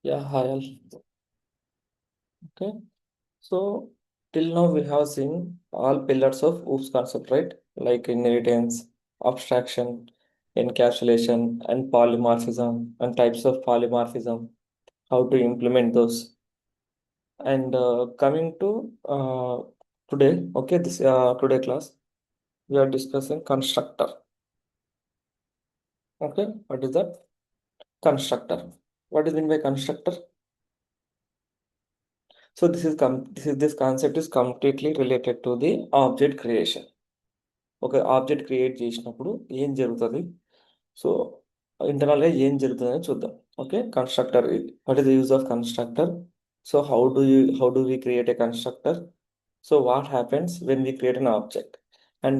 Yeah, hi all. Okay. So till now we have seen all pillars of OOPS concept, right? Like inheritance, abstraction, encapsulation, and polymorphism, and types of polymorphism, how to implement those. And coming to today, okay, this today class, we are discussing constructor. Okay, what is that? Constructor. What is mean by constructor? So this concept is completely related to the object creation. ఒక object create చేసినప్పుడు ఏం జరుగుతుంది? So ఇంటర్నల్గా ఏం జరుగుతుందని చూద్దాం. Okay, constructor, what is the use of constructor? So how do we create a constructor? So what happens when we create an object and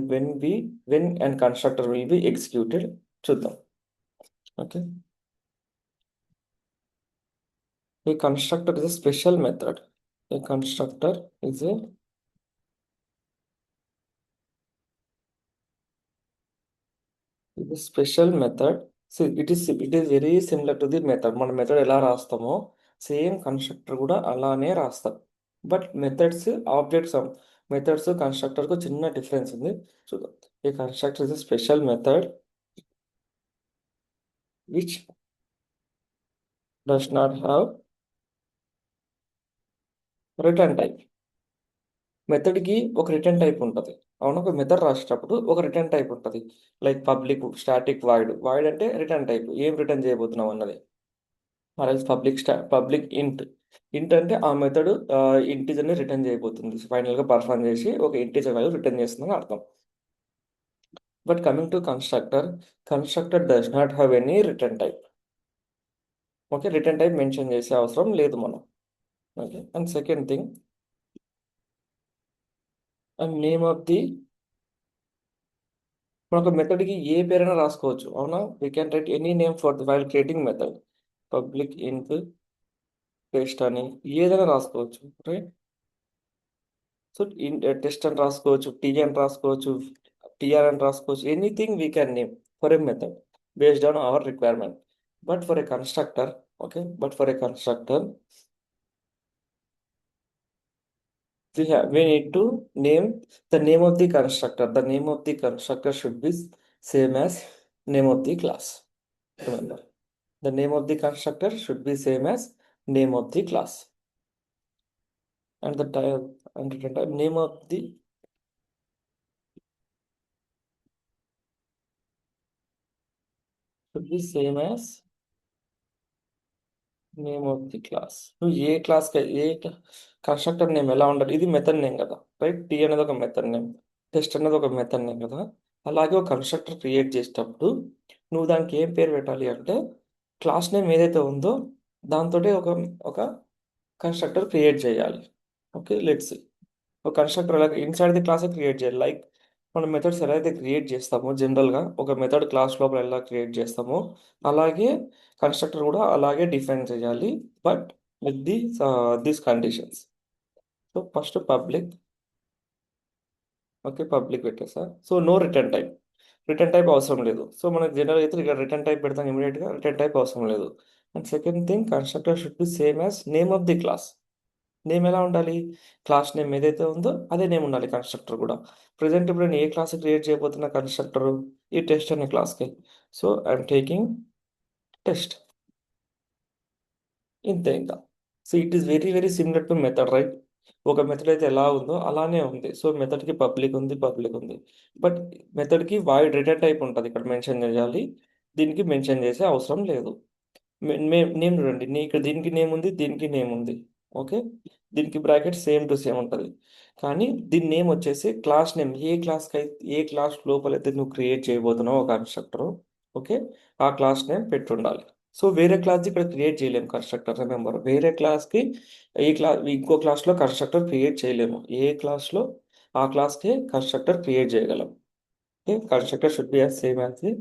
when and constructor will be executed చూద్దాం. Okay, a constructor is a special method. A constructor is a ఇది special method. So it is very similar to the method. మన method ఎలా రాస్తామో same constructor కూడా అలానే రాస్తాం. But objects methods కన్స్ట్రక్టర్కు చిన్న difference ఉంది. చూద్దాం. ఈ constructor is special method which does not have return type. మెథడ్కి ఒక రిటర్న్ టైప్ ఉంటుంది. అవును, ఒక మెథడ్ రాసేటప్పుడు ఒక రిటర్న్ టైప్ ఉంటుంది. లైక్ పబ్లిక్ స్టాటిక్ వాయిడ్ అంటే రిటర్న్ టైప్, ఏం రిటర్న్ చేయబోతున్నాం అన్నది. ఆర్ఎల్స్ పబ్లిక్ ఇంట్ అంటే ఆ మెథడ్ ఇంటిజర్ని రిటర్న్ చేయబోతుంది. ఫైనల్గా పర్ఫామ్ చేసి ఒక ఇంటిజర్ వాల్యూ రిటర్న్ చేస్తుందని అర్థం. But coming to constructor does not have any return type. Okay, return type mention చేసే అవసరం లేదు మనం. Okay, and second thing, and name of the, మనకు మెథడ్కి ఏ పేరైనా రాసుకోవచ్చు. అవునా, we can write any name for the while creating method. Public ఇంట్ test అని ఏదైనా రాసుకోవచ్చు, రైట్? సో టెస్ట్ అని రాసుకోవచ్చు, టీ అని రాసుకోవచ్చు, టీఆర్ అని రాసుకోవచ్చు. Anything we can name for a method based on hour requirement. But for a constructor, okay, but for a constructor we need to name the name of the constructor. The name of the constructor should be same as name of the class. Remember, the name of the constructor should be same as name of the class, and the type and return type name of the should be same as name of the class. నువ్వు ఏ class ఏ constructor name ఎలా ఉండాలి? ఇది method name కదా, right? Tea అనేది ఒక method name, test అనేది ఒక method name కదా. అలాగే ఒక కన్స్ట్రక్టర్ క్రియేట్ చేసేటప్పుడు నువ్వు దానికి ఏం పేరు పెట్టాలి అంటే, క్లాస్ నేమ్ ఏదైతే ఉందో దాంతో ఒక ఒక కన్స్ట్రక్టర్ క్రియేట్ చేయాలి. ఓకే, లెట్స్ ఒక కన్స్ట్రక్టర్ ఎలా ఇన్సైడ్ ది క్లాస్ క్రియేట్ చేయాలి. లైక్ మనం మెథడ్స్ ఎలా అయితే క్రియేట్ చేస్తామో జనరల్గా ఒక మెథడ్ క్లాస్ లోపల ఎలా క్రియేట్ చేస్తామో అలాగే కన్స్ట్రక్టర్ కూడా అలాగే డిఫైన్ చేయాలి. But with these conditions. So first public, okay, public పెట్టేసా. So no return type. Return type అవసరం లేదు. సో మనకి జనరల్ అయితే ఇక్కడ రిటర్న్ టైప్ పెడతాం ఇమీడియట్గా, రిటర్న్ టైప్ అవసరం లేదు. And second thing, constructor should B same as name of the class. Name ఎలా ఉండాలి? క్లాస్ నేమ్ ఏదైతే ఉందో అదే నేమ్ ఉండాలి కన్స్ట్రక్టర్ కూడా. ప్రజెంట్ ఇప్పుడు నేను ఏ క్లాస్ క్రియేట్ చేయబోతున్న కన్స్ట్రక్టర్ ఈ టెస్ట్ అనే క్లాస్కి. సో ఐఎమ్ టేకింగ్ టెస్ట్, ఇంతే ఇంకా. So it is very very similar to method, right? ఒక మెథడ్ అయితే ఎలా ఉందో అలానే ఉంది. సో మెథడ్కి పబ్లిక్ ఉంది. బట్ మెథడ్కి వాయిడ్ రిటర్న్ టైప్ ఉంటుంది, ఇక్కడ మెన్షన్ చేయాలి. దీనికి మెన్షన్ చేసే అవసరం లేదు. నేమ్ చూడండి, ఇక్కడ దీనికి నేమ్ ఉంది, దీనికి నేమ్ ఉంది. ఓకే, దీనికి బ్రాకెట్ సేమ్ టు సేమ్ ఉంటుంది. కానీ దీని నేమ్ వచ్చేసి క్లాస్ నేమ్, ఏ క్లాస్ లోపలైతే నువ్వు క్రియేట్ చేయబోతున్నావు ఒక కన్స్ట్రక్టర్, ఓకే, ఆ క్లాస్ నేమ్ పెట్టుండాలి. సో వేరే క్లాస్ ఇక్కడ క్రియేట్ చేయలేము కన్స్ట్రక్టర్. రిమెంబర్, వేరే క్లాస్కి ఇంకో క్లాస్లో కన్స్ట్రక్టర్ క్రియేట్ చేయలేము. ఏ క్లాస్లో ఆ క్లాస్కి కన్స్ట్రక్టర్ క్రియేట్ చేయగలం. Okay, constructor should be as same as the.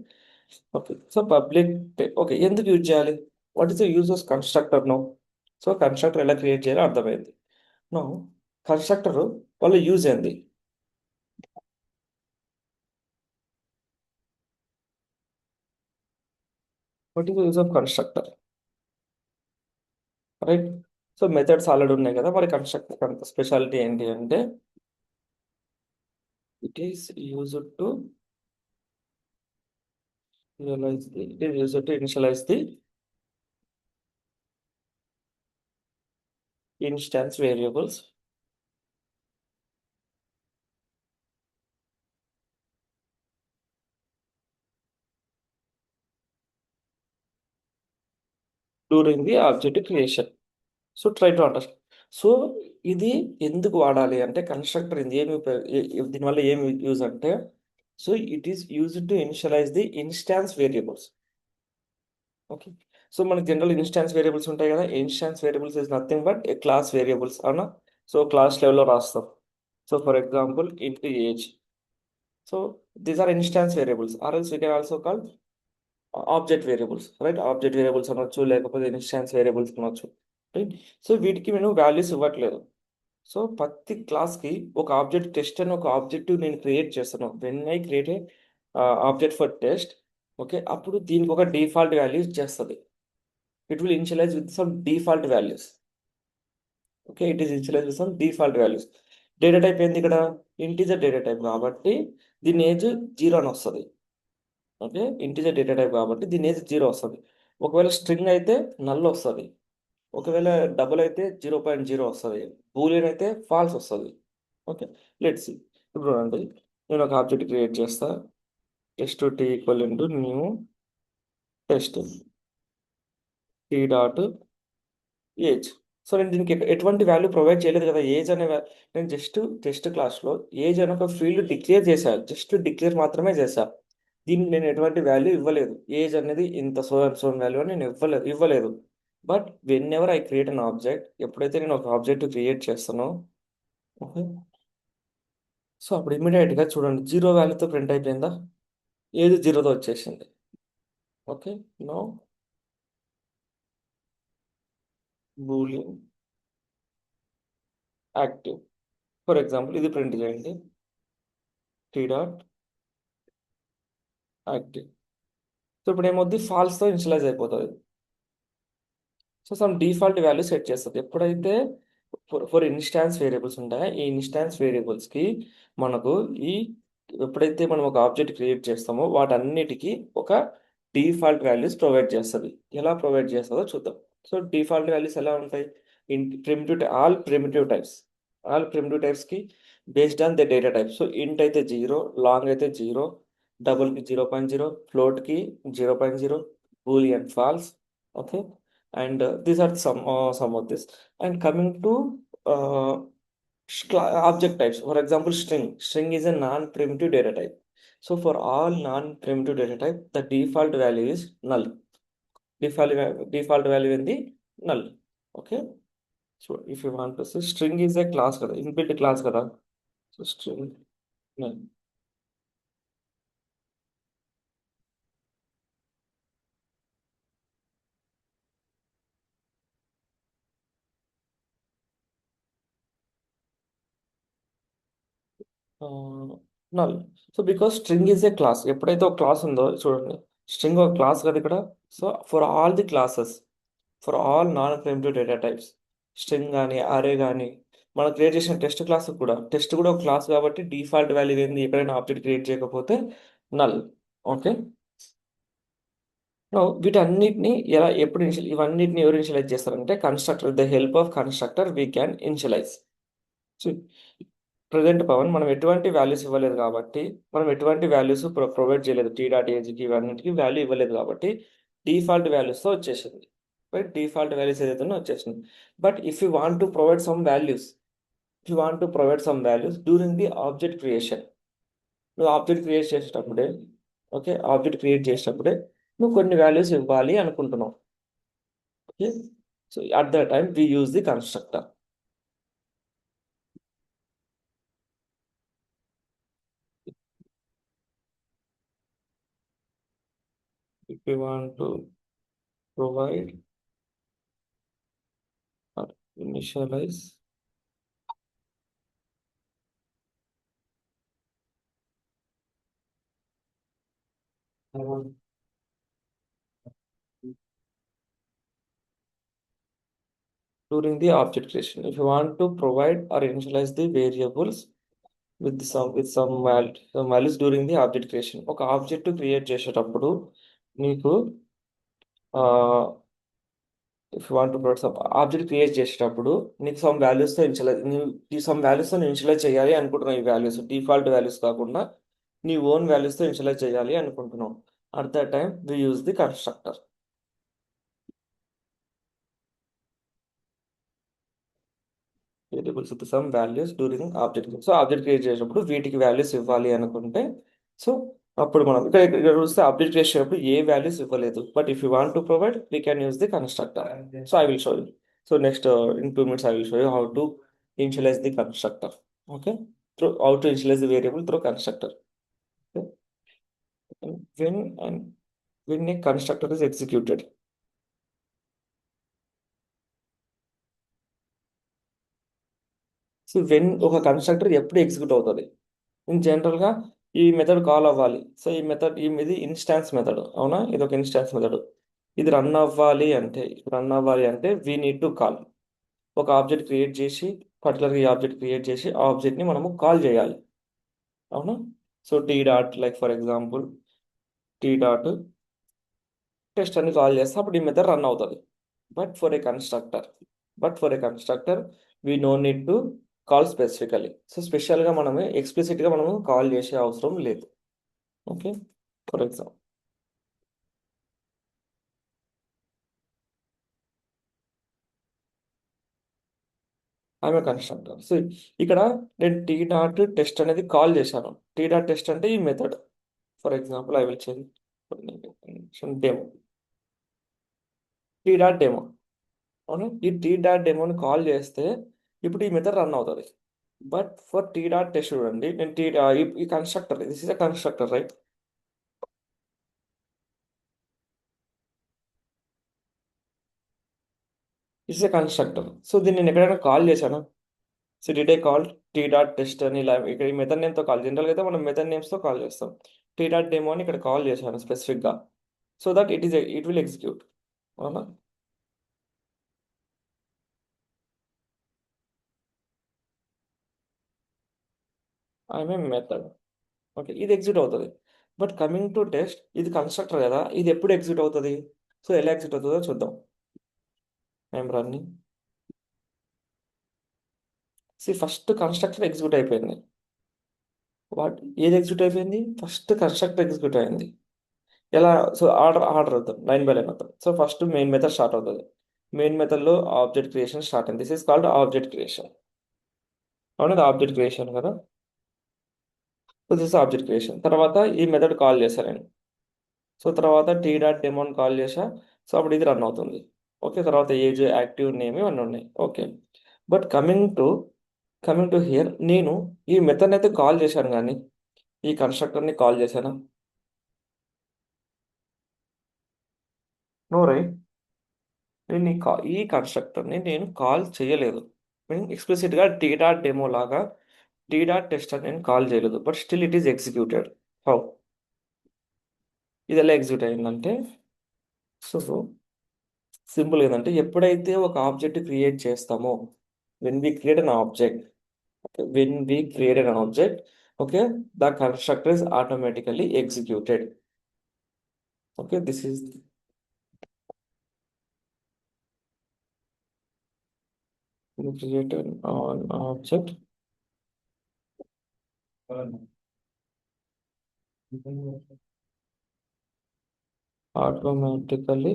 Okay, so public, okay, ఎందుకు యూజ్ చేయాలి? What is the use of constructor no? So constructor ఎలా క్రియేట్ చేయాలో అర్థమైంది. నో, కన్స్ట్రక్టర్ వాళ్ళ యూజ్ ఏంది? What is the use of constructor? Right. So methods already ఉన్నాయి కదా, మరి కన్స్ట్రక్టర్ అంత స్పెషాలిటీ ఏంటి అంటే it is used to initialize the instance variables during the object creation. So try to understand. So ఇది ఎందుకు వాడాలి అంటే కన్స్ట్రక్టర్ ఇది ఏమి దీనివల్ల ఏమి యూజ్ అంటే, so it is used to initialize the instance variables. Okay. So మనకి జనరల్ ఇన్స్టాన్స్ వేరియబుల్స్ ఉంటాయి కదా, instance variables is nothing but a class variables అవునా. సో క్లాస్ లెవెల్లో రాస్తాం. So for example int age. So these are instance variables or else we can also call object variables, right. Object variables అనొచ్చు, లేకపోతే instance variables అనొచ్చు, right. So వీటికి నేను values ఇవ్వట్లేదు. So ప్రతి క్లాస్కి ఒక ఆబ్జెక్ట్ టెస్ట్ అని ఒక ఆబ్జెక్టివ్ నేను క్రియేట్ చేస్తాను. When I create a object for test, okay, అప్పుడు దీనికి ఒక డిఫాల్ట్ వాల్యూస్ చేస్తుంది. It will initialise with some default values. Okay, it is initialise with some default values. Data type ఏంది ఇక్కడ? ఇంటీజర్ డేటా టైప్ కాబట్టి దీని age 0 అని వస్తుంది. ఓకే, ఇంటీజర్ డేటా టైప్ కాబట్టి దీని ఏజ్ 0 వస్తుంది. ఒకవేళ స్ట్రింగ్ అయితే నల్ వస్తుంది. ఒకవేళ డబుల్ అయితే 0.0 వస్తుంది. బూలియన్ అయితే ఫాల్స్ వస్తుంది. Okay, let's see. ఇప్పుడు అండి నేను ఒక ఆబ్జెక్ట్ క్రియేట్ చేస్తా. Test T equal into new test T dot age. So నేను దీనికి ఎటువంటి వాల్యూ ప్రొవైడ్ చేయలేదు కదా, ఏజ్ అనే నేను జస్ట్ టెస్ట్ క్లాస్లో ఏజ్ అనే ఒక ఫీల్డ్ డిక్లేర్ చేశాను. జస్ట్ డిక్లేర్ మాత్రమే చేశా. దీనికి నేను ఎటువంటి వాల్యూ ఇవ్వలేదు. ఏజ్ అనేది ఇంత సో అండ్ సో వాల్యూ అని నేను ఇవ్వలేదు. But when ever I create an object, ఎప్పుడైతే నేను ఒక ఆబ్జెక్ట్ క్రియేట్ చేస్తానో, ఓకే, సో అప్పుడు ఇమీడియట్గా చూడండి 0 వాల్యూతో ప్రింట్ అయిపోయిందా, ఏది 0తో వచ్చేసింది. Okay, no boolean active. For example ఇది ప్రింట్ చేయండి, టీ డాట్ యాక్టివ్. సో ఇప్పుడు ఏమవుద్ది, ఫాల్స్తో ఇనిషియలైజ్ అయిపోతుంది. So some default value set చేస్తుంది. ఎప్పుడైతే ఫర్ ఇన్స్టాన్స్ వేరియబుల్స్ ఉంటాయో, ఈ ఇన్స్టాన్స్ వేరియబుల్స్కి మనకు ఈ ఎప్పుడైతే మనం ఒక ఆబ్జెక్ట్ క్రియేట్ చేస్తామో వాటన్నిటికీ ఒక డిఫాల్ట్ వాల్యూస్ ప్రొవైడ్ చేస్తుంది. ఎలా ప్రొవైడ్ చేస్తుందో చూద్దాం. సో డిఫాల్ట్ వాల్యూస్ ఎలా ఉంటాయి? ఆల్ ప్రిమిటివ్ టైప్స్కి based on the data type. So int అయితే 0, లాంగ్ అయితే 0, డబుల్కి 0.0, ఫ్లోట్కి 0.0, boolean false. Okay, and these are some of this. And coming to uh, object types, for example string is a non-primitive data type. So for all non-primitive data type the default value is null. Default value in the null. Okay, so if you want to say string is a class kada, inbuilt class kada. So string null. Null. So because string is a class, ఎప్పుడైతే ఒక class ఉందో చూడండి, string ఒక class కదా ఇక్కడ. So for all the classes, for all non primitive data types, string కానీ అరే కానీ మనం క్రియేట్ చేసిన టెస్ట్ కూడా ఒక క్లాస్ కాబట్టి డిఫాల్ట్ వాల్యూ ఏంది, ఎక్కడైనా ఆబ్జెక్ట్ క్రియేట్ చేయకపోతే నల్. ఓకే, వీటన్నిటిని ఎలా ఎప్పుడు ఇవన్నిటిని ఎవరు ఇనిషియలైజ్ చేస్తారంటే constructor, with the help of constructor we can initialize. Present Pavan మనం ఎటువంటి వాల్యూస్ ఇవ్వలేదు కాబట్టి, మనం ఎటువంటి వాల్యూస్ ప్రొవైడ్ చేయలేదు, టీ డాట్ ఏజ్కి ఇవన్నిటికి వాల్యూ ఇవ్వలేదు కాబట్టి డిఫాల్ట్ వాల్యూస్తో వచ్చేసింది. రైట్, డిఫాల్ట్ వాల్యూస్ ఏదైతే వచ్చేసింది. But if you want to provide some values, if you want to provide some values during the object creation, నువ్వు ఆబ్జెక్ట్ క్రియేట్ చేసేటప్పుడే, ఓకే, ఆబ్జెక్ట్ క్రియేట్ చేసేటప్పుడే నువ్వు కొన్ని వాల్యూస్ ఇవ్వాలి అనుకుంటున్నావు. Okay, so at the time we use the constructor. If you want to provide or initialize during the object creation. If you want to provide or initialize the variables some values during the object creation. ఒక object create చేసేటప్పుడు నీకు if you want to provide some object create చేసేటప్పుడు నీకు some వాల్యూస్తో initialise నీవు ఈ some వాల్యూస్తో initialise చేయాలి అనుకుంటున్నావు. ఈ వాల్యూస్ డిఫాల్ట్ వాల్యూస్ కాకుండా నీ ఓన్ వాల్యూస్తో ఇనిషియలైజ్ చేయాలి అనుకుంటున్నావు. At that time we use the constructor variables with some values during object. So object create చేసేటప్పుడు వీటికి వాల్యూస్ ఇవ్వాలి అనుకుంటే సో అప్పుడు మనం ఇక్కడ చూస్తే ఆబ్జెక్ట్ క్రియేట్ చేసేటప్పుడు ఏ వాల్యూస్ ఇవ్వలేదు. But if you want to provide we can use the constructor. So I will show you. So next in 2 minutes I will show you how to initialize the constructor. Okay, through how to initialize the variable through constructor. when and when a constructor is executed. So when ఒక constructor ఎప్పుడు execute అవుతుంది? In జనరల్గా ఈ method call అవ్వాలి. So ఈ method ఇది instance method, అవునా? ఇది ఒక ఇన్స్టాన్స్ మెథడ్. ఇది రన్ అవ్వాలి అంటే వీ నీడ్ టు కాల్. ఒక ఆబ్జెక్ట్ క్రియేట్ చేసి పర్టికులర్గా ఈ ఆబ్జెక్ట్ క్రియేట్ చేసి ఆ ఆబ్జెక్ట్ని మనము కాల్ చేయాలి, అవునా? So T dot like for example tea dot test అని కాల్ చేస్తే అప్పుడు ఈ మెథడ్ రన్ అవుతుంది. But for a constructor we know need to call specifically. So స్పెషల్గా మనమే ఎక్స్ప్లిసిట్గా మనము కాల్ చేసే అవసరం లేదు. Okay, for example I'm a constructor. So ఇక్కడ నేను టీ డాట్ టెస్ట్ అనేది కాల్ చేశాను. టీ డాట్ టెస్ట్ అంటే ఈ method. For example I will change demo, tea dot demo. అవును, ఈ టీ డాట్ డెమోని కాల్ చేస్తే ఇప్పుడు ఈ మెథడ్ రన్ అవుతుంది. But for tea dot test చూడండి, నేను ఈ constructor, this is a constructor, right? It's a constructor. So దీన్ని నేను ఎక్కడైనా కాల్ చేశాను. So did I call tea dot test అని ఇలా ఇక్కడ ఈ మెథడ్ నేమ్తో కాల్. జనరల్గా అయితే మనం మెథడ్ నేమ్స్తో కాల్ చేస్తాం. టీ డాట్ డెమో అని ఇక్కడ కాల్ చేశాను స్పెసిఫిక్గా, so that it will execute, అవునా? I'm a method. ఓకే, ఇది ఎగ్జిక్యూట్ అవుతుంది. బట్ కమింగ్ టు టెస్ట్, ఇది కన్స్ట్రక్టర్ కదా, ఇది ఎప్పుడు ఎగ్జిక్యూట్ అవుతుంది? సో ఎలా ఎగ్జిక్యూట్ అవుతుందో చూద్దాం. I'm running. First constructor execute అయిపోయింది. ఏది ఎగ్జిక్యూట్ అయిపోయింది? ఫస్ట్ కన్స్ట్రక్టర్ ఎగ్జిక్యూట్ అయింది. ఎలా? సో ఆర్డర్ అవుతాం, లైన్ బై లైన్ అవుతాం. So first main method start అవుతుంది. మెయిన్ మెథడ్లో ఆబ్జెక్ట్ క్రియేషన్ స్టార్ట్ అయింది. This is called object creation, అవునా? ఆబ్జెక్ట్ క్రియేషన్ కదా. So this object creation. తర్వాత ఈ మెథడ్ కాల్ చేశాను నేను. సో తర్వాత టీ డాట్ డెమోని కాల్ చేసా. సో అప్పుడు ఇది రన్ అవుతుంది. ఓకే, తర్వాత ఏజ్, యాక్టివ్, నేమ్ ఇవన్నీ ఉన్నాయి. Okay, but coming to here, నేను ఈ మెథడ్ని అయితే కాల్ చేశాను, కానీ ఈ కన్స్ట్రక్టర్ని కాల్ చేశానా? No, right. నేను ఈ కన్స్ట్రక్టర్ని నేను కాల్ చేయలేదు. నేను ఎక్స్ప్లిసిట్గా టీ డాట్ డెమో లాగా టీ డాట్ టెస్ట్ అని నేను కాల్ చేయలేదు. But still it is executed. How? ఇది ఎలా ఎగ్జిక్యూట్ అయిందంటే, సో సింపుల్ ఏంటంటే, ఎప్పుడైతే ఒక ఆబ్జెక్ట్ క్రియేట్ చేస్తామో, when we create an object okay, the constructor is automatically executed. Okay, this is create an object, automatically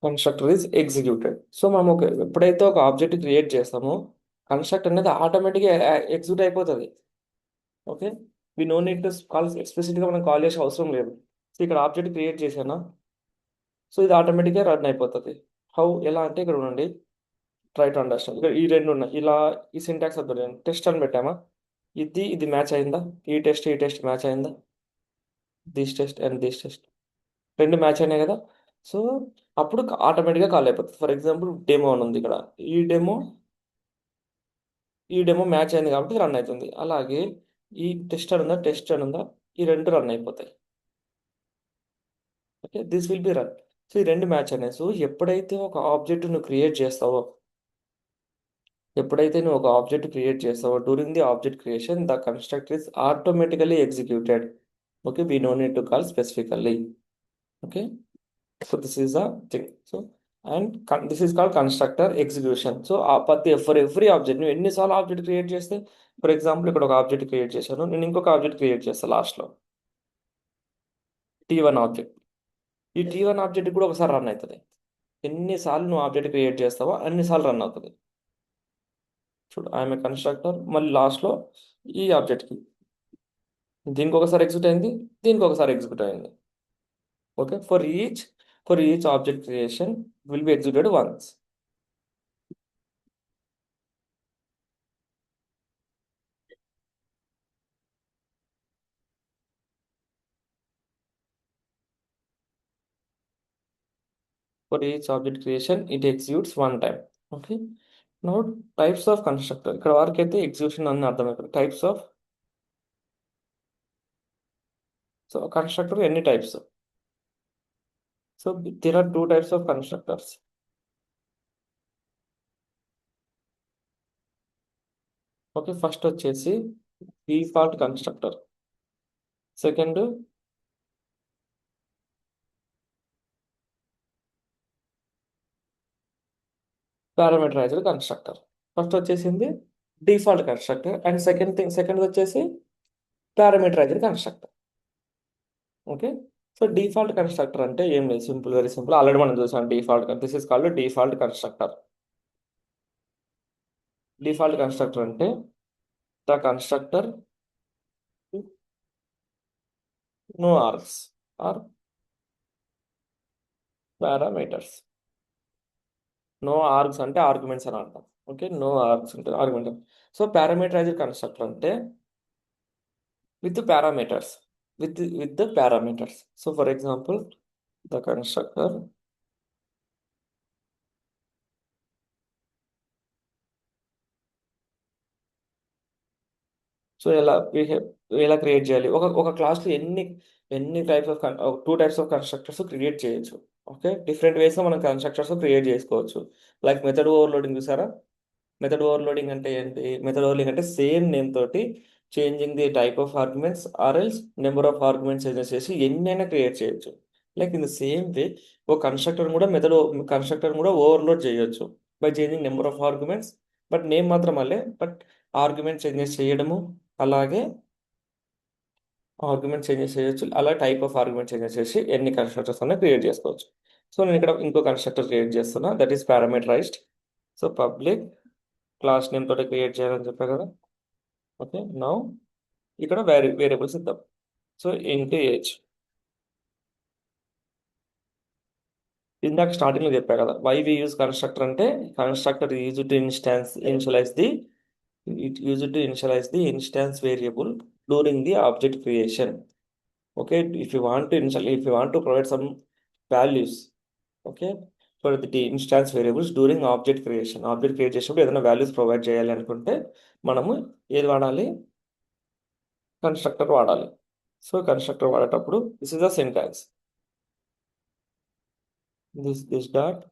constructor is executed. So మనం ఎప్పుడైతే ఒక ఆబ్జెక్ట్ క్రియేట్ చేస్తామో కన్స్ట్రక్ట్ అనేది ఆటోమేటిక్గా ఎగ్జిక్యూట్ అయిపోతుంది. Okay, we no need to call ఎక్స్ప్లిసిట్గా మనం call చేసే అవసరం లేదు. సో ఇక్కడ ఆబ్జెక్ట్ క్రియేట్ చేశానా, సో ఇది ఆటోమేటిక్గా రన్ అయిపోతుంది. హౌ? ఎలా అంటే ఇక్కడ ఉండండి, ట్రై టు అండర్స్టాండ్. ఇక్కడ ఈ రెండు ఉన్నాయి, ఇలా ఈ సింటాక్స్ వద్దు, టెస్ట్ అని పెట్టామా, ఇది మ్యాచ్ అయిందా? ఈ టెస్ట్ మ్యాచ్ అయిందా? This test and this test రెండు మ్యాచ్ అయినాయి కదా. సో అప్పుడు ఆటోమేటిక్గా కాల్ అయిపోతుంది. ఫర్ ఎగ్జాంపుల్ డెమో అని ఉంది ఇక్కడ, ఈ డెమో ఈ డెమో మ్యాచ్ అయింది కాబట్టి రన్ అవుతుంది. అలాగే ఈ టెస్ట్ అని ఉందా, ఈ రెండు రన్ అయిపోతాయి. Okay, this will be run. So ఈ రెండు మ్యాచ్ అయినాయి. సో ఎప్పుడైతే నువ్వు ఒక ఆబ్జెక్ట్ క్రియేట్ చేస్తావో during the object creation the constructor is automatically executed. Okay, we know need to call specifically. Okay, so this is the thing. So and this is called constructor execution. So for every object నువ్వు ఎన్నిసార్లు object create చేస్తే, for example ఇక్కడ ఒక object create చేశాను, నేను ఇంకొక object create చేస్తాను లాస్ట్లో, T1 ఆబ్జెక్ట్. ఈ T1 ఆబ్జెక్ట్ కూడా ఒకసారి రన్ అవుతుంది. ఎన్నిసార్లు నువ్వు ఆబ్జెక్ట్ క్రియేట్ చేస్తావో అన్నిసార్లు రన్ అవుతుంది. చూడు, ఐఎమ్ ఏ కన్స్ట్రక్టర్, మళ్ళీ లాస్ట్లో ఈ ఆబ్జెక్ట్కి దీనికి ఒకసారి ఎగ్జిక్యూట్ అయింది, దీనికి ఒకసారి ఎగ్జిక్యూట్ అయింది. Okay, for each object creation will be executed once. For each object creation, it executes one time. Okay. Now types of constructor. ఇక్కడ వరకు అయితే ఎగ్జిక్యూషన్ అని అర్థం. ఇక్కడ టైప్స్ ఆఫ్, సో కన్స్ట్రక్టర్ ఎన్ని types. So there are two types of constructors. Okay, first వచ్చేసి default constructor, second parameterised constructor. First వచ్చేసింది default constructor and second వచ్చేసి parameterised constructor. Okay, so default constructor అంటే ఏం లేదు, సింపుల్, వెరీ సింపుల్. ఆల్రెడీ మనం చూసాం default. This is called default constructor. Default constructor అంటే the constructor no args or parameters. No args అంటే arguments అని అంటాం. ఓకే, నో ఆర్గ్స్ అంటే ఆర్గ్యుమెంట్. సో పారామీటరైజ్డ్ కన్స్ట్రక్టర్ అంటే with parameters, with the parameters. So for example the constructor, so ఎలా create చేయాలి, ఒక క్లాస్లో ఎన్ని types of two types of constructors create చేయొచ్చు. ఓకే, డిఫరెంట్ వేస్లో మనం కన్స్ట్రక్టర్స్ క్రియేట్ చేసుకోవచ్చు. లైక్ మెథడ్ ఓవర్లోడింగ్ చూసారా. మెథడ్ ఓవర్లోడింగ్ అంటే ఏంటి? మెథడ్ ఓవర్లోడింగ్ అంటే సేమ్ నేమ్ తోటి changing the type of arguments or else number of arguments చేసి ఎన్నైనా క్రియేట్ చేయొచ్చు. Like in the same way ఒక కన్స్ట్రక్టర్ కూడా ఓవర్లోడ్ చేయొచ్చు by changing number of arguments, but name మాత్రం అల్లే, బట్ ఆర్గ్యుమెంట్ చేంజెస్ చేయడము, అలాగే ఆర్గ్యుమెంట్ చేంజెస్ చేయొచ్చు, అలా టైప్ ఆఫ్ ఆర్గ్యుమెంట్ చేంజెస్ చేసి ఎన్ని కన్స్ట్రక్టర్స్ అన్నా క్రియేట్ చేసుకోవచ్చు. సో నేను ఇక్కడ ఇంకో కన్స్ట్రక్టర్ క్రియేట్ చేస్తున్నా, that is parameterised. So public class name తోటి క్రియేట్ చేయాలని చెప్పా కదా. ఓకే, నౌ ఇక్కడ వేరియబుల్స్ ఇద్దాం. So into age. ఇందాక స్టార్టింగ్లో చెప్పా కదా, వై వి యూజ్ కన్స్ట్రక్టర్ అంటే constructor use to initialize the instance variable during the object creation. Okay, if you want to provide some values, okay, for the instance variables during object creation చేసినప్పుడు ఏదైనా values provide చేయాలి అనుకుంటే మనము ఏది వాడాలి? Constructor వాడాలి. So constructor వాడేటప్పుడు this is the syntax, this dot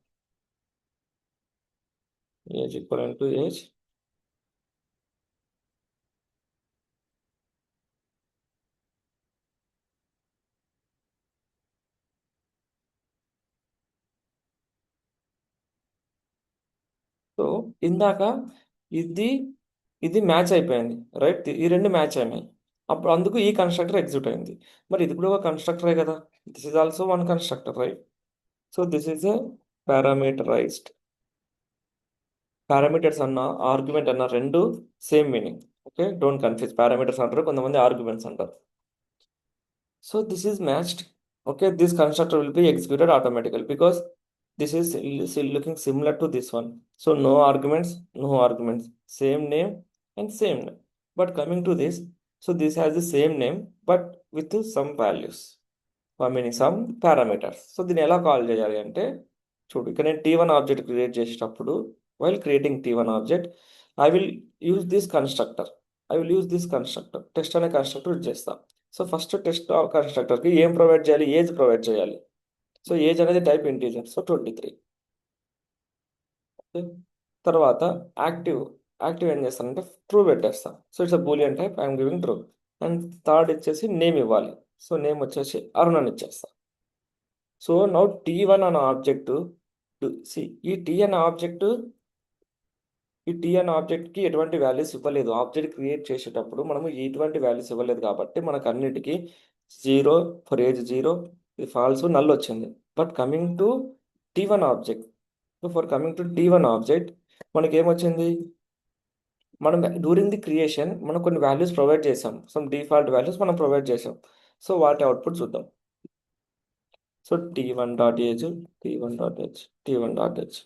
age equal to age. So ఇందాక ఇది ఇది మ్యాచ్ అయిపోయింది, రైట్? ఈ రెండు మ్యాచ్ అయినాయి, అప్పుడు అందుకు ఈ కన్స్ట్రక్టర్ ఎగ్జిక్యూట్ అయింది. మరి ఇది కూడా ఒక కన్స్ట్రక్టరే కదా, this is also one constructor, right? So this is a parameterised. Parameters అన్న ఆర్గ్యుమెంట్ అన్న రెండు same meaning. Okay, don't confuse. Parameters అంటారు, కొంతమంది ఆర్గ్యుమెంట్స్ అంటారు. So this is matched. Okay, this constructor will be executed automatical because this is looking similar to this one. So no arguments, same name and same name. But coming to this, so this has the same name but with some values, I mean some parameters. So దీన్ని ఎలా call చేయాలి అంటే, చూడు ఇక్కడ నేను T1 object create చేసేటప్పుడు, while creating T1 object I will use this constructor. Test అనే constructor use చేస్తాం. సో ఫస్ట్ టెస్ట్ కన్స్ట్రక్టర్కి ఏం ప్రొవైడ్ చేయాలి? ఏజ్ ప్రొవైడ్ చేయాలి. సో ఏజ్ అనేది టైప్ ఇంటీజర్, సో 23. ఓకే. తర్వాత యాక్టివ్, యాక్టివ్ ఏం చేస్తానంటే ట్రూ పెట్టేస్తాను. So it's a Boolean type, I'm giving true. And third వచ్చేసి నేమ్ ఇవ్వాలి. సో నేమ్ వచ్చేసి అరుణ్ అని ఇచ్చేస్తా. సో నౌ T1 అనే ఆబ్జెక్ట్, ఈ టీ అనే ఆబ్జెక్ట్, ఈ టీ అనే ఆబ్జెక్ట్కి ఎటువంటి వాల్యూస్ ఇవ్వలేదు. ఆబ్జెక్ట్ క్రియేట్ చేసేటప్పుడు మనము ఎటువంటి వాల్యూస్ ఇవ్వలేదు కాబట్టి మనకు అన్నిటికీ 0 ఫర్ ఏజ్ 0, ఇది ఫాల్స్ నల్ వచ్చింది. But coming to T1 object, so for coming to T1 object మనకి ఏమొచ్చింది, మనం డ్యూరింగ్ ది క్రియేషన్ మనం కొన్ని వాల్యూస్ ప్రొవైడ్ చేసాం, సమ్ డిఫాల్ట్ వాల్యూస్ మనం ప్రొవైడ్ చేసాం. సో వాటి అవుట్పుట్ చూద్దాం. So T1 dot age, T1 dot age, T1 dot age.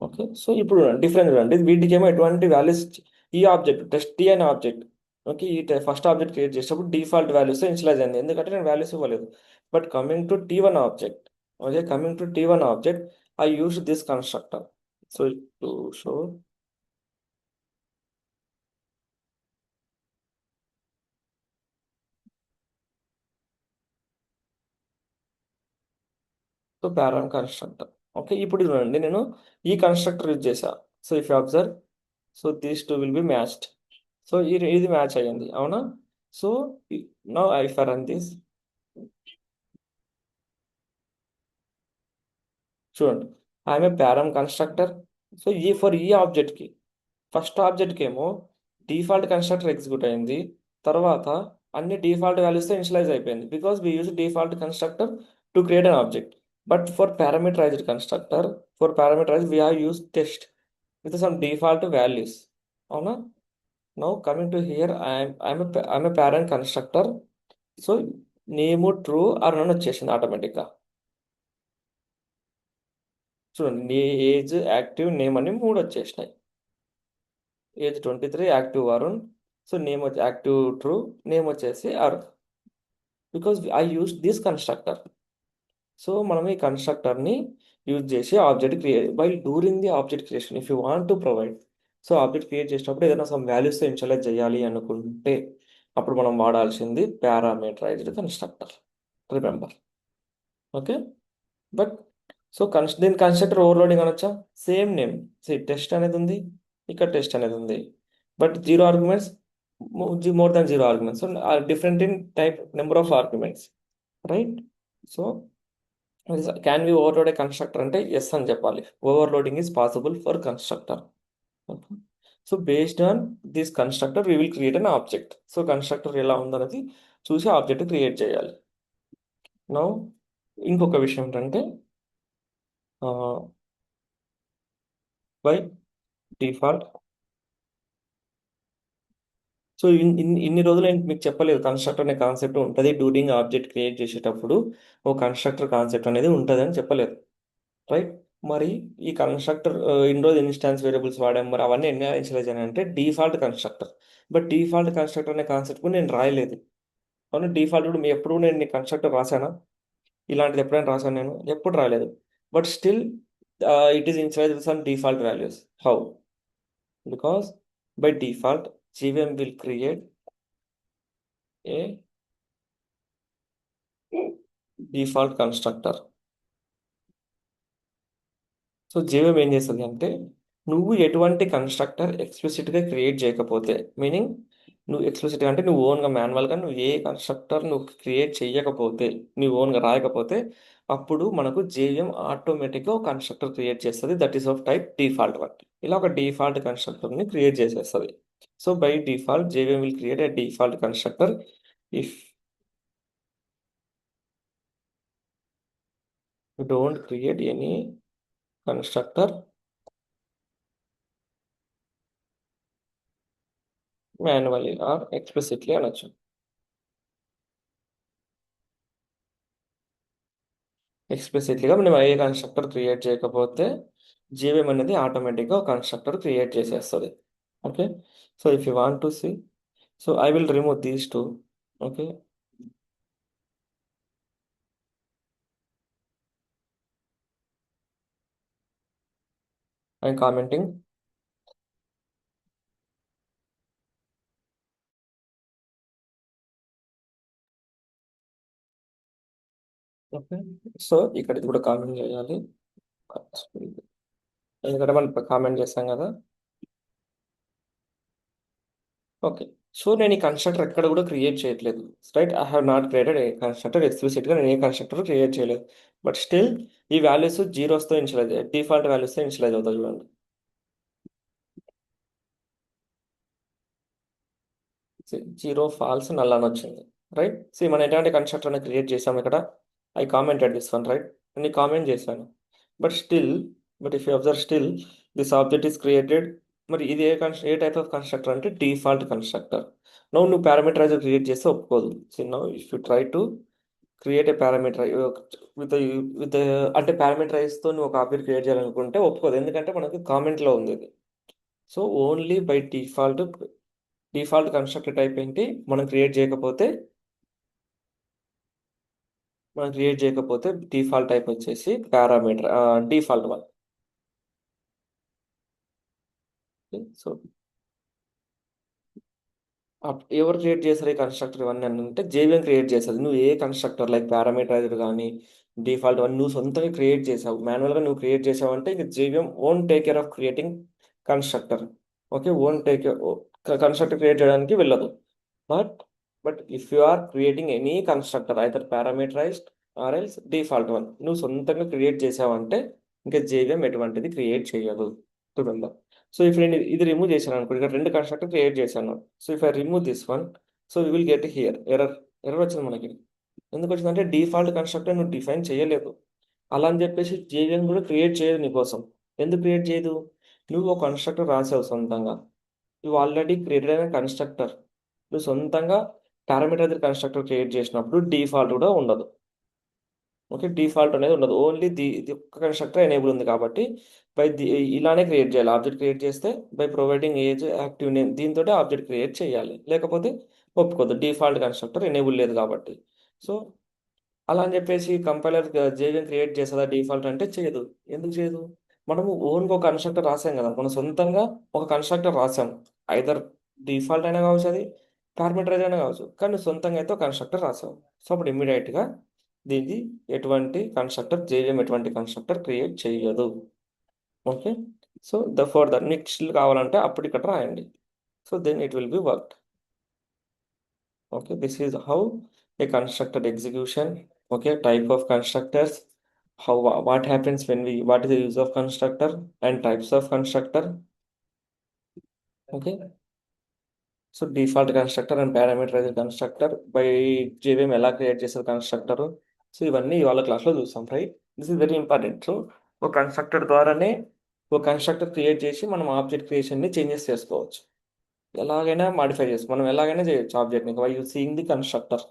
Okay. So ఇప్పుడు డిఫరెన్స్ చూడండి, వీటికి ఏమో ఎటువంటి వాల్యూస్, ఈ ఆబ్జెక్ట్ టెస్ట్ టీ అనే ఆబ్జెక్ట్, ఓకే, ఈ ఫస్ట్ ఆబ్జెక్ట్ క్రియేట్ చేసేటప్పుడు డిఫాల్ట్ వాల్యూస్ ఇన్షియలైజ్ అయింది, ఎందుకంటే నేను వాల్యూస్ ఇవ్వలేదు. But coming to T1 object, okay, coming to T1 object I use this constructor. So to show, so param constructor. Okay, ఇప్పుడు చూడండి నేను ఈ కన్స్ట్రక్టర్ యూజ్ చేశా. So if you observe, so these two will be matched. So ఇది match అయ్యింది, అవునా? So now I for run this, చూడండి I'm a param constructor. So ఈ ఆబ్జెక్ట్కి, ఫస్ట్ ఆబ్జెక్ట్కి ఏమో డిఫాల్ట్ కన్స్ట్రక్టర్ ఎగ్జిక్యూట్ అయింది, తర్వాత అన్ని డిఫాల్ట్ వాల్యూస్తో ఇనిషియలైజ్ అయిపోయింది, because we use default constructor to create an object. But for parameterised constructor, for parameterise we have use test with some default values, అవునా? Now coming to here, I'm a param constructor. So name true or none వచ్చేసింది ఆటోమేటిక్గా. చూడండి నీ age, active, name అని మూడు వచ్చేసినాయి. Age 23, active Varun. So name వచ్చి active true, name వచ్చేసి Arun, because I use this constructor. So మనం ఈ కన్స్ట్రక్టర్ని యూజ్ చేసి object create, while during the object creation if you want to provide. So object create చేసినప్పుడు ఏదైనా సమ్ వాల్యూస్తో ఇనిషియలైజ్ చేయాలి అనుకుంటే అప్పుడు మనం వాడాల్సింది parameterised constructor, remember. Okay. But so దీని కన్స్ట్రక్టర్ ఓవర్లోడింగ్ అనొచ్చా? సేమ్ నేమ్, టెస్ట్ అనేది ఉంది, ఇక్కడ టెస్ట్ అనేది ఉంది, but zero arguments, more than zero arguments, different in type number of arguments, right? So can we overload a constructor అంటే yes అని చెప్పాలి. Overloading is possible for constructor. So based on this constructor we will create an object. So constructor ఎలా ఉందనేది చూసి object create చేయాలి. Now ఇంకొక విషయం ఏంటంటే, బై డిఫాల్ట్, సో ఇన్ని రోజులు నేను మీకు చెప్పలేదు కన్స్ట్రక్టర్ అనే కాన్సెప్ట్ ఉంటుంది డ్యూరింగ్ ఆబ్జెక్ట్ క్రియేట్ చేసేటప్పుడు, ఓ కన్స్ట్రక్టర్ కాన్సెప్ట్ అనేది ఉంటుంది అని చెప్పలేదు, రైట్? మరి ఈ కన్స్ట్రక్టర్ ఇన్ని రోజు ఇన్స్టాన్స్ వేరియబుల్స్ వాడాం, మరి అవన్నీ ఎన్ని ఇనిషియలైజ్ అంటే default constructor. But default constructor అనే కాన్సెప్ట్ నేను రాయలేదు. అవును, డిఫాల్ట్ ఇప్పుడు మీ ఎప్పుడు నేను కన్స్ట్రక్టర్ రాశానా? ఇలాంటిది ఎప్పుడైనా రాశాను నేను? ఎప్పుడు రాలేదు. But still it is initialise with some default values. How? Because by default GVM will create a default constructor. So జీవం ఏం చేస్తుంది అంటే, నువ్వు ఎటువంటి కన్స్ట్రక్టర్ ఎక్స్ప్లిసిట్గా క్రియేట్ చేయకపోతే, మీనింగ్ నువ్వు ఎక్స్ప్లిసిట్గా అంటే నువ్వు ఓన్గా మాన్యువల్గా నువ్వు ఏ కన్స్ట్రక్టర్ నువ్వు క్రియేట్ చేయకపోతే, నువ్వు ఓన్గా రాయకపోతే, అప్పుడు మనకు జేవిఎం ఆటోమేటిక్గా ఒక కన్స్ట్రక్టర్ క్రియేట్ చేస్తుంది, that is of type default one. ఇలా ఒక డిఫాల్ట్ కన్స్ట్రక్టర్ని క్రియేట్ చేసేస్తుంది. So by default JVM will create a default constructor if you don't create any constructor manually or explicitly అనొచ్చు. ఎక్స్ప్లిసిట్లీగా మనం ఏ కన్స్ట్రక్టర్ క్రియేట్ చేయకపోతే జీవీఎం అనేది ఆటోమేటిక్గా ఒక కన్స్ట్రక్టర్ క్రియేట్ చేసేస్తుంది. Okay. So if you want to see, so I will remove these two. Okay. I'm commenting. Okay. So ఇక్కడ ఇది కూడా కామెంట్ చేయాలి. ఎందుకంటే మనం కామెంట్ చేస్తాం కదా. ఓకే. సో నేను ఈ కన్స్ట్రక్టర్ ఎక్కడ కూడా క్రియేట్ చేయట్లేదు. Right, I have not created a constructor ఎక్స్ప్లిసిట్గా నేను ఏ కన్స్ట్రక్టర్ క్రియేట్ చేయలేదు. బట్ స్టిల్ ఈ వాల్యూస్ జీరోస్తో ఇనిషియలైజ్ డిఫాల్ట్ వాల్యూస్తో ఇనిషియలైజ్ అవుతుంది చూడండి. జీరో ఫాల్స్ నల్ అని వచ్చింది. రైట్, సి మనం ఎటువంటి కన్స్ట్రక్టర్ క్రియేట్ చేసాం ఇక్కడ. I commented this one, right. నేను కామెంట్ చేశాను. But still, but if you observe still this object is created. మరి ఇది ఏ టైప్ ఆఫ్ కన్స్ట్రక్టర్ అంటే డిఫాల్ట్ కన్స్ట్రక్టర్. నువ్వు పారామీటరైజర్ క్రియేట్ చేస్తే ఒప్పుకోదు. So no if you try to create a parameter with with అంటే పారామీటరైజ్తో నువ్వు ఒక ఆబ్జెక్ట్ క్రియేట్ చేయాలనుకుంటే ఒప్పుకోదు, ఎందుకంటే మనకు కామెంట్లో ఉంది ఇది. So only by default constructor type ఏంటి, మనం క్రియేట్ చేయకపోతే డిఫాల్ట్ టైప్ వచ్చేసి పారామీటర్, డిఫాల్ట్ వన్. సో ఎవరు క్రియేట్ చేస్తారు ఈ కన్స్ట్రక్టర్ ఇవన్నీ అని అంటే జేవిఎం క్రియేట్ చేస్తుంది. నువ్వు ఏ కన్స్ట్రక్టర్ లైక్ పారామీటరైజర్ కానీ డిఫాల్ట్ వన్ నువ్వు సొంతంగా క్రియేట్ చేసావు, మాన్యువల్గా నువ్వు క్రియేట్ చేసావు అంటే ఇక JVM own take care of creating constructor. Okay, own take constructor create చేయడానికి వెళ్ళదు. But but if you are creating any constructor either parameterized or else default one నువ్వు సొంతంగా క్రియేట్ చేసావంటే ఇంకా జేవిఎం ఎటువంటిది క్రియేట్ చేయదు. చూడండి. సో ఇఫ్ నేను ఇది రిమూవ్ చేశాను అనుకో, ఇక్కడ రెండు కన్స్ట్రక్టర్ క్రియేట్ చేశాను. So if I remove this one, so we will get here error. Error వచ్చింది మనకి. ఎందుకు వచ్చిందంటే డిఫాల్ట్ కన్స్ట్రక్టర్ నువ్వు డిఫైన్ చేయలేదు. అలా అని చెప్పేసి జేవిఎం కూడా క్రియేట్ చేయదు నీకోసం. ఎందుకు క్రియేట్ చేయదు? నువ్వు ఒక కన్స్ట్రక్టర్ రాసావు సొంతంగా. నువ్వు ఆల్రెడీ క్రియేటెడ్ అయిన కన్స్ట్రక్టర్. నువ్వు సొంతంగా పారామీటర్ కన్స్ట్రక్టర్ క్రియేట్ చేసినప్పుడు డిఫాల్ట్ కూడా ఉండదు. ఓకే, డిఫాల్ట్ అనేది ఉండదు. ఓన్లీ ది ఒక్క కన్స్ట్రక్టర్ ఎనేబుల్ ఉంది కాబట్టి బై ఇలానే క్రియేట్ చేయాలి. ఆబ్జెక్ట్ క్రియేట్ చేస్తే by providing age active name దీంతో ఆబ్జెక్ట్ క్రియేట్ చేయాలి, లేకపోతే ఒప్పుకోదు. డిఫాల్ట్ కన్స్ట్రక్టర్ ఎనేబుల్ లేదు కాబట్టి. సో అలా అని చెప్పేసి కంపైలర్ జేవిఎం క్రియేట్ చేస్తుందా డిఫాల్ట్ అంటే చేయదు. ఎందుకు చేయదు? మనము ఓన్గా ఒక కన్స్ట్రక్టర్ రాసాం కదా, మనం సొంతంగా ఒక కన్స్ట్రక్టర్ రాసాం. ఐదర్ డిఫాల్ట్ అయినా కావచ్చు, అది పారామీటరైజ్ అయినా కావచ్చు, కానీ సొంతంగా అయితే ఒక కన్స్ట్రక్టర్ రాసాం. సో అప్పుడు ఇమ్మీడియట్గా దీనికి ఎటువంటి కన్స్ట్రక్టర్ జేవిఎం ఎటువంటి కన్స్ట్రక్టర్ క్రియేట్ చేయదు. Okay. So for that next కావాలంటే అప్పుడు ఇక్కడ రాయండి. So then it will be work. Okay, this is how a constructor execution. Okay, type of constructors. What happens when what is the use of constructor and types of constructor. Okay, so default constructor and parameterized constructor by JVM ఎలా create చేస్తారు constructor. So ఇవన్నీ ఇవాళ క్లాస్లో చూస్తాం, right. This is very important. So ఒక constructor ద్వారానే ఒక constructor create చేసి మనం ఆబ్జెక్ట్ క్రియేషన్ని చేంజెస్ చేసుకోవచ్చు. ఎలాగైనా మాడిఫై చేసుకోవచ్చు, మనం ఎలాగైనా చేయొచ్చు ఆబ్జెక్ట్ని బై యూసింగ్ ది కన్స్ట్రక్టర్.